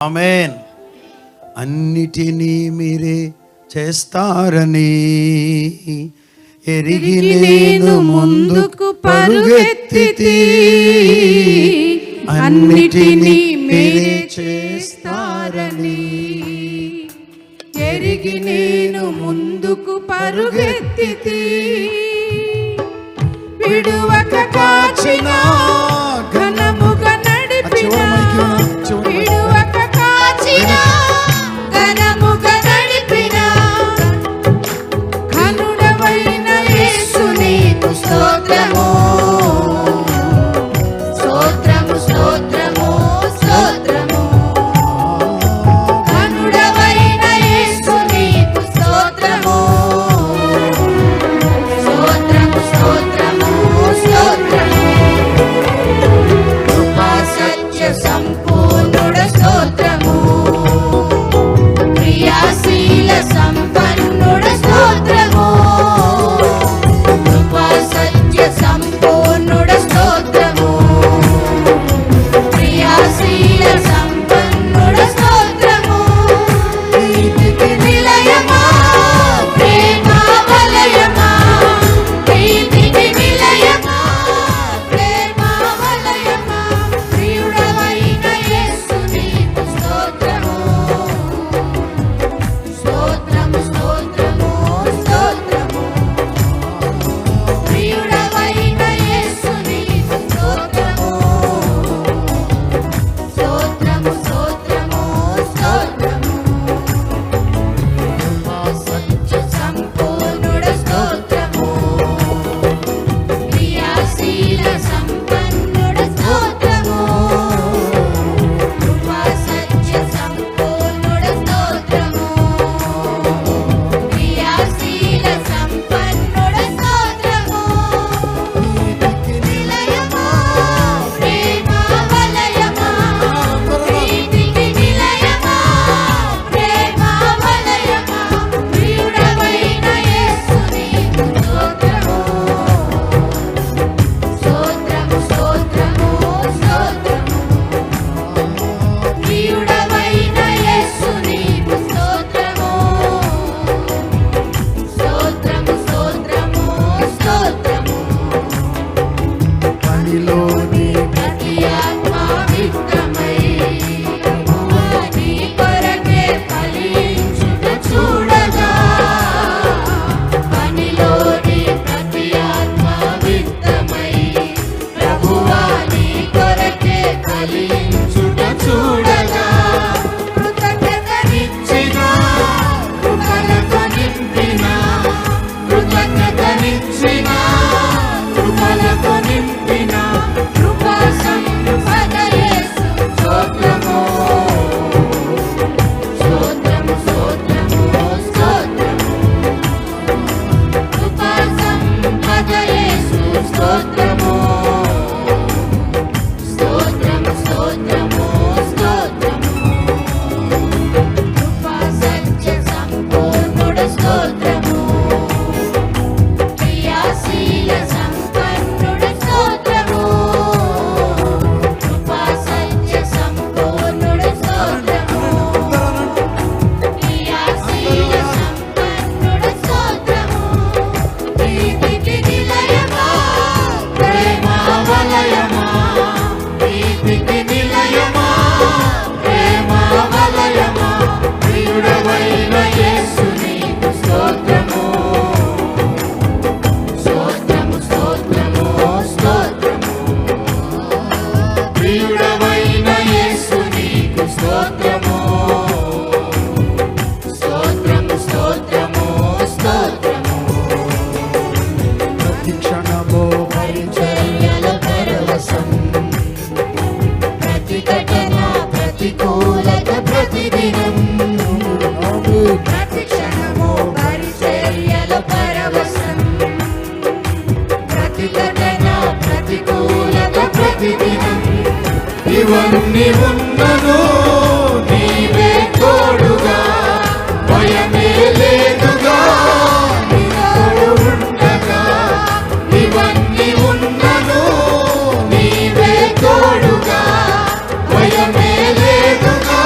ఆమేన్. అన్నిటినీ మీరే చేస్తారని ఎరిగి నేను ముందుకు పరుగెత్తితి. అన్నిటినీ మీరే చేస్తారని ఎరిగి నేను ముందుకు పరుగెత్తితి. విడువక కాచిన ఘనముగా నడిపిన, విడువక కాచిన ఘనముగా నడిపిన ఘనుడవైన యేసు నీకు స్తోత్రము, స్తోత్రము, స్తోత్రము, స్తోత్రము. ఘనుడవైన యేసు నీకు స్తోత్రము, స్తోత్రము, స్తోత్రము, స్తోత్రము. కృపా సత్య సంపూర్ణుడ స్తోత్రము, క్రియాశీల సంపన్నుడ స్తోత్రము. కృపా సత్య సంపూర్ణుడ స్తోత్రము, క్రియాశీల సంపన్నుడ స్తోత్రము. ప్రీతికి నిలయమా, ప్రేమ వలయమా, ప్రీతికి నిలయమా, ప్రేమ వలయమా. ప్రియుడవైన యేసు నీకు స్తోత్రము, స్తోత్రము, స్తోత్రము, స్తోత్రము. ప్రియుడవైన యేసు నీకు స్తోత్రము, స్తోత్రము, స్తోత్రము, స్తోత్రము. కృపా సత్య సంపూర్ణుడ స్తోత్రము, క్రియాశీల సంపన్నుడ స్తోత్రము. కృపా సత్య సంపూర్ణుడ స్తోత్రము, క్రియాశీల సంపన్నుడ స్తోత్రము. ప్రీతికి నిలయమా, ప్రేమ వలయమా, ప్రీతికి నిలయమా, ప్రేమ వలయమా. ప్రియుడవైన యేసు నీకు స్తోత్రము, స్తోత్రము, స్తోత్రము, స్తోత్రము. ప్రియుడవైన యేసు నీకు స్తోత్రము, స్తోత్రము, స్తోత్రము, స్తోత్రము. పనిలోని ప్రతి ఆత్మ విత్తమై నీ కొరకే ఫలించుట చూడగా, పనిలోని ప్రతి ఆత్మ విత్తమై ప్రభువా నీ కొరకే ఫలించుట చూడగా. కృతజ్ఞతనిచ్చిన, కృపలతో నింపిన, కృతజ్ఞతనిచ్చిన, కృపలతో నింపిన కృపా సంపద యేసు స్తోత్రము, స్తోత్రము, స్తోత్రము, స్తోత్రము. కృపా సంపద యేసు స్తోత్రము, స్తోత్రము, స్తోత్రము, స్తోత్రము. కృపా సత్య సంపూర్ణుడ స్తోత్రము, క్రియాశీల సంపన్నుడ స్తోత్రము. కృపా సత్య సంపూర్ణుడ స్తోత్రము, క్రియాశీల సంపన్నుడ స్తోత్రము. ప్రీతికి నిలయమా, ప్రేమ వలయమా, ప్రీతికి నిలయమా, ప్రేమ వలయమా. ప్రియుడవైన యేసు నీకు స్తోత్రము, స్తోత్రము, స్తోత్రము, స్తోత్రము. ప్రియుడవైన యేసు నీకు స్తోత్రము, స్తోత్రము, స్తోత్రము, స్తోత్రము. ప్రతి క్షణము పరిచర్యల పరవశం, ప్రతిఘటన ప్రతికూలత ప్రతిదినం. ప్రతి క్షణము పరిచర్యల పరవశం, ప్రతిఘటన ప్రతికూలత ప్రతిదినం. ఇవన్నీ ఉన్నను నీవే తోడుగా, భయమే లేదుగా నీ తోడు ఉండగా. ఇవన్నీ ఉన్నను నీవే తోడుగా, భయమే లేదుగా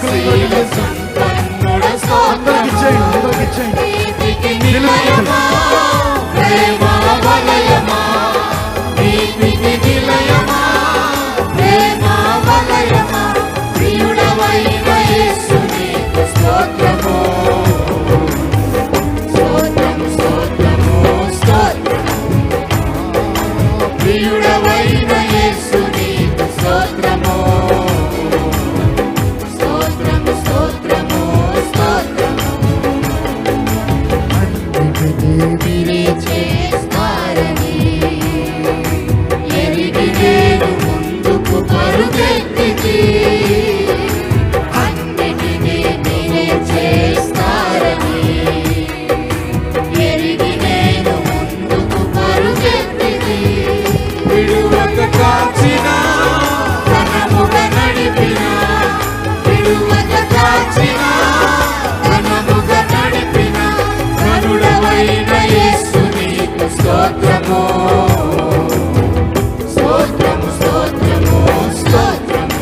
శీల సంపన్నుడ స్తోత్రము. నీతికి నిలయమా ప్రేమ వలయమా, నీతికి నిలయమా ప్రేమ వలయమా, ప్రియుడవైన యేసు నీకు స్తోత్రము. స్తోత్రము స్తోత్రము స్తోత్రము, ప్రియుడవైన యేసు నీకు స్తోత్రము. స్తోత్రము స్తోత్రము స్తోత్రము, మీరే చేస్తారని ఎరిగి నేను ముందుకు పరుగెత్తితి. అన్నిటినీ మీరే చేస్తారని ఎరిగి నేను ముందుకు పరుగెత్తితి. విడువక కాచిన ఘనముగా నడిపిన, విడువక కాచిన ఘనముగా నడిపిన, ఘనుడవైన యేసు నీకు స్తోత్రము. స్తోత్రము స్తోత్రము స్తోత్రము,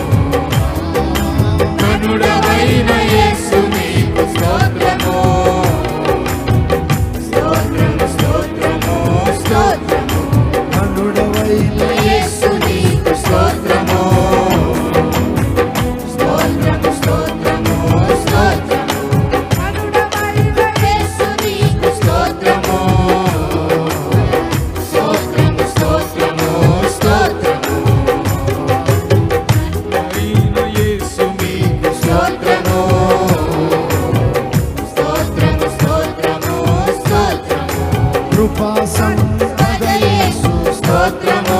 ఘనుడవైన యేసు నీకు స్తోత్రము. స్తోత్రము స్తోత్రము స్తోత్రము, యేసు నీకు స్తోత్రము. స్తోత్రము స్తోత్రము స్తోత్రము, యేసు నీకు స్తోత్రము. స్తోత్రము స్తోత్రము స్తోత్రము, యేసు నీకు స్తోత్రము. స్తోత్రము స్తోత్రము స్తోత్రము, కృపా సంపద యేసు స్తోత్రము.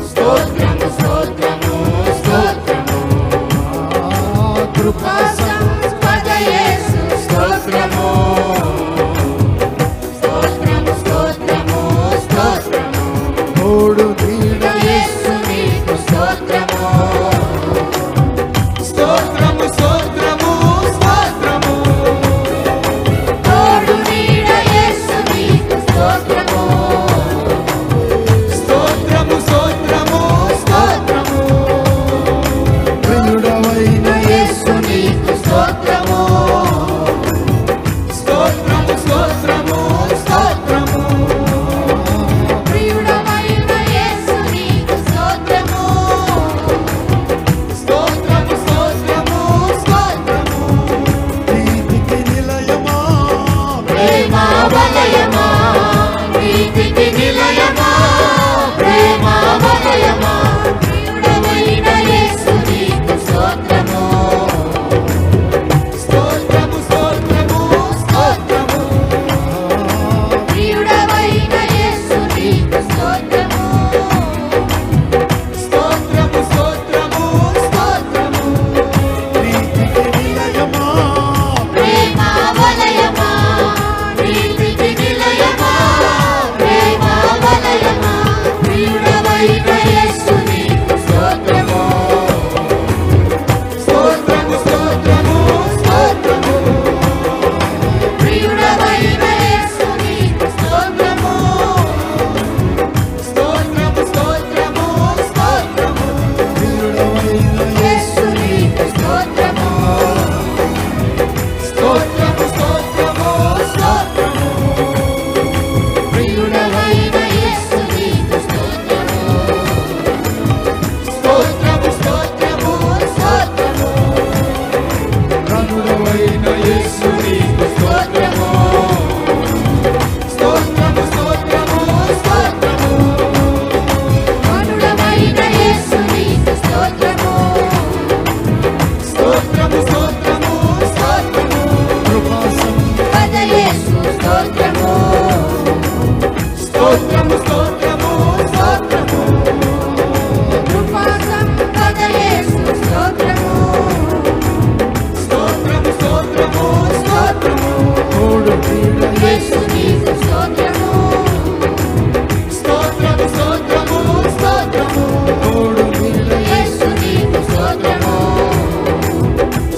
స్తోత్రము స్తోత్రము స్తోత్రము, కృపా సంపద యేసు స్తోత్రము. స్తోత్రము స్తోత్రము స్తోత్రము, తోడు నీడ యేసు నీకు స్తోత్రము. స్తోత్రము స్తోత్రము స్తోత్రము, తోడు నీడ యేసు నీకు స్తోత్రము. స్తోత్రము స్తోత్రము స్తోత్రము, ప్రియుడవైన యేసు నీకు స్తోత్రము. స్తోత్రము స్తోత్రము స్తోత్రము, ప్రియుడవైన యేసు నీకు స్తోత్రము. స్తోత్రము స్తోత్రము స్తోత్రము, నీతికి నిలయమా ప్రేమ వలయమా, నీతికి నిలయమా ప్రేమ వలయమా, ప్రియుడవైన యేసు నీకు స్తోత్రము. స్తోత్రము స్తోత్రము స్తోత్రము, ప్రియుడవైన యేసు నీకు స్తోత్రము. స్తోత్రము స్తోత్రము స్తోత్రము, నీతికి నిలయమా ప్రేమ వలయమా, నీతికి నిలయమా ప్రేమ వలయమా, ప్రియుడవైన యేసు నీకు స్తోత్రము. స్తోత్రము స్తోత్రము స్తోత్రము, ప్రియుడవైన యేసు నీకు స్తోత్రము. స్తోత్రము స్తోత్రము స్తోత్రము, ప్రియుడవైన యేసు నీకు స్తోత్రము. స్తోత్రము స్తోత్రము స్తోత్రము, ప్రియుడవైన యేసు నీకు స్తోత్రము. స్తోత్రము స్తోత్రము స్తోత్రము, కనుడవైన యేసు నీకు స్తోత్రము. స్తోత్రము స్తోత్రము స్తోత్రము, ఘనుడవైన యేసు నీకు స్తోత్రము. స్తోత్రము స్తోత్రము స్తోత్రము, కృపా పద యేసు స్తోత్రము. స్తోత్రము స్తోత్రము స్తోత్రము, కృపా సంపద యేసు స్తోత్రము. స్తోత్రము స్తోత్రము స్తోత్రము, తోడు నీడ యేసు నీకు స్తోత్రము. స్తోత్రము స్తోత్రము స్తోత్రము, తోడు నీడ యేసు నీకు స్తోత్రము.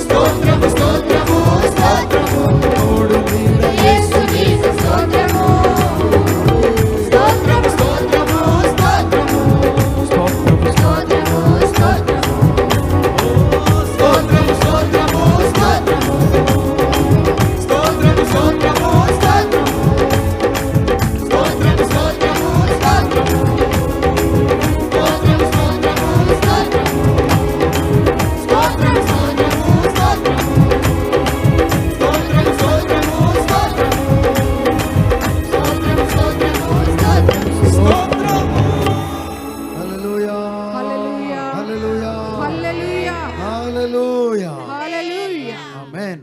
స్తోత్రము స్తోత్రము స్తోత్రము, తోడు నీడ యేసు నీకు స్తోత్రము స్తోత్రము స్తోత్రం స్తోత్రము స్తోత్రము స్తోత్రం స్తోత్రము స్తోత్రము స్తోత్రం స్తోత్రము స్తోత్రము స్తోత్రం స్తోత్రము స్తోత్రము స్తోత్రం స్తోత్రము స్తోత్రము హల్లెలూయా హల్లెలూయా హల్లెలూయా హల్లెలూయా హల్లెలూయా హల్లెలూయా ఆమేన్.